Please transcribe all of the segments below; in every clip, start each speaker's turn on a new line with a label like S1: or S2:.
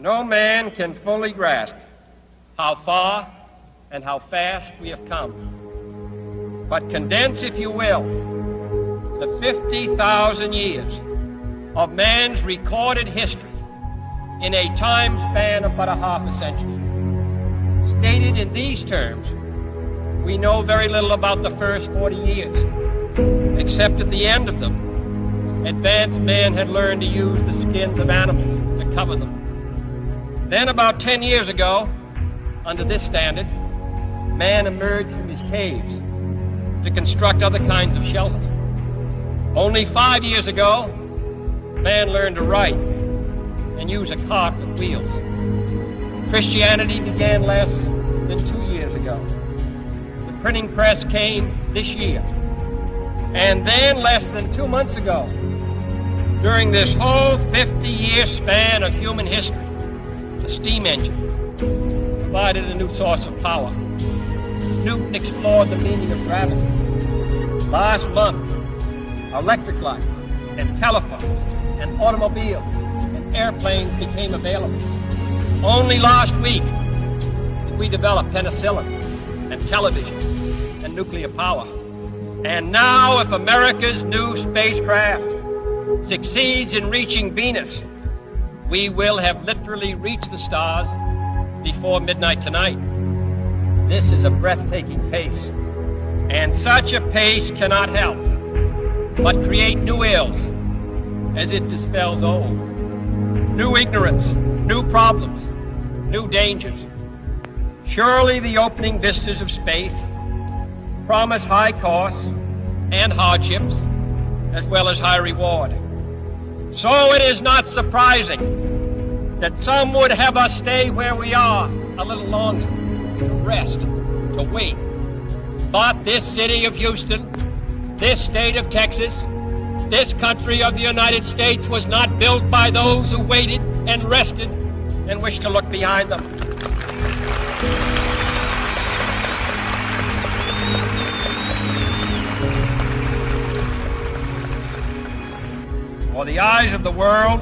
S1: No man can fully grasp how far and how fast we have come. But condense, if you will, the 50,000 years of man's recorded history in a time span of but a half a century. Stated in these terms, we know very little about the first 40 years, except at the end of them, advanced man had learned to use the skins of animals to cover them. Then about 10 years ago, under this standard, man emerged from his caves to construct other kinds of shelter. Only 5 years ago, man learned to write and use a cart with wheels. Christianity began less than 2 years ago. The printing press came this year. And then less than 2 months ago, during this whole 50-year span of human history, the steam engine provided a new source of power. Newton explored the meaning of gravity. Last month, electric lights and telephones and automobiles and airplanes became available. Only last week did we develop penicillin and television and nuclear power. And now, if America's new spacecraft succeeds in reaching Venus, we will have literally reached the stars before midnight tonight. This is a breathtaking pace, and such a pace cannot help but create new ills as it dispels old. New ignorance, new problems, new dangers. Surely the opening vistas of space promise high costs and hardships, as well as high reward. So it is not surprising that some would have us stay where we are a little longer, to rest, to wait. But this city of Houston, this state of Texas, this country of the United States was not built by those who waited and rested and wished to look behind them. For the eyes of the world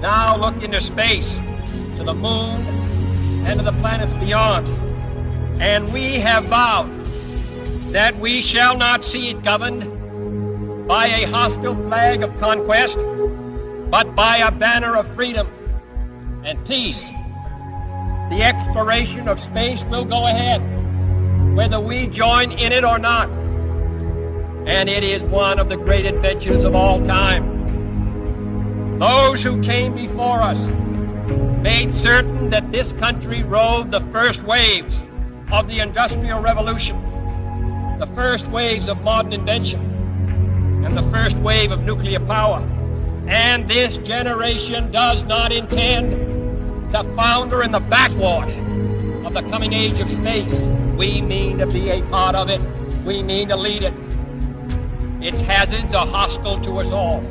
S1: now look into space, to the moon, and to the planets beyond. And we have vowed that we shall not see it governed by a hostile flag of conquest, but by a banner of freedom and peace. The exploration of space will go ahead, whether we join in it or not. And it is one of the great adventures of all time. Those who came before us made certain that this country rode the first waves of the Industrial Revolution, the first waves of modern invention, and the first wave of nuclear power. And this generation does not intend to founder in the backwash of the coming age of space. We mean to be a part of it. We mean to lead it. Its hazards are hostile to us all.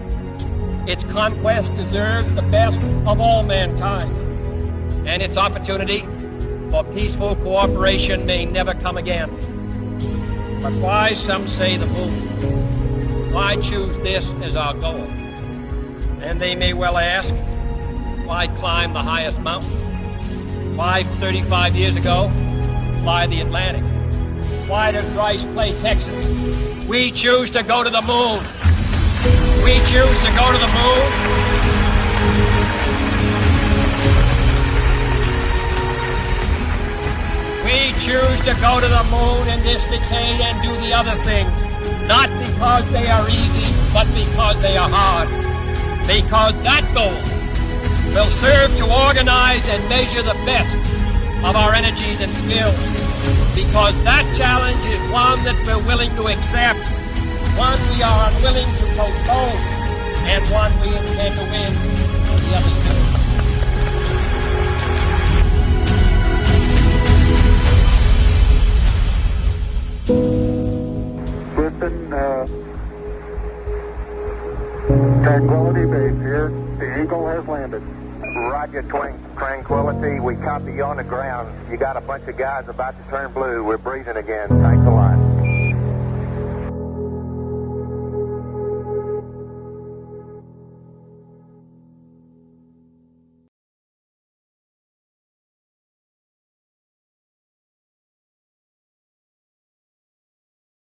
S1: Its conquest deserves the best of all mankind. And its opportunity for peaceful cooperation may never come again. But why, some say, the moon? Why choose this as our goal? And they may well ask, why climb the highest mountain? Why, 35 years ago, fly the Atlantic? Why does Rice play Texas? We choose to go to the moon. We choose to go to the moon. We choose to go to the moon in this decade and do the other things, not because they are easy, but because they are hard. Because that goal will serve to organize and measure the best of our energies and skills. Because that challenge is one that we're willing to accept, one we are unwilling to postpone, and one we intend to win on the other side.
S2: Listen, Tranquility Base here. The Eagle has landed.
S3: Roger, Tranquility. We copy you on the ground. You got a bunch of guys about to turn blue. We're breathing again. Thanks a lot.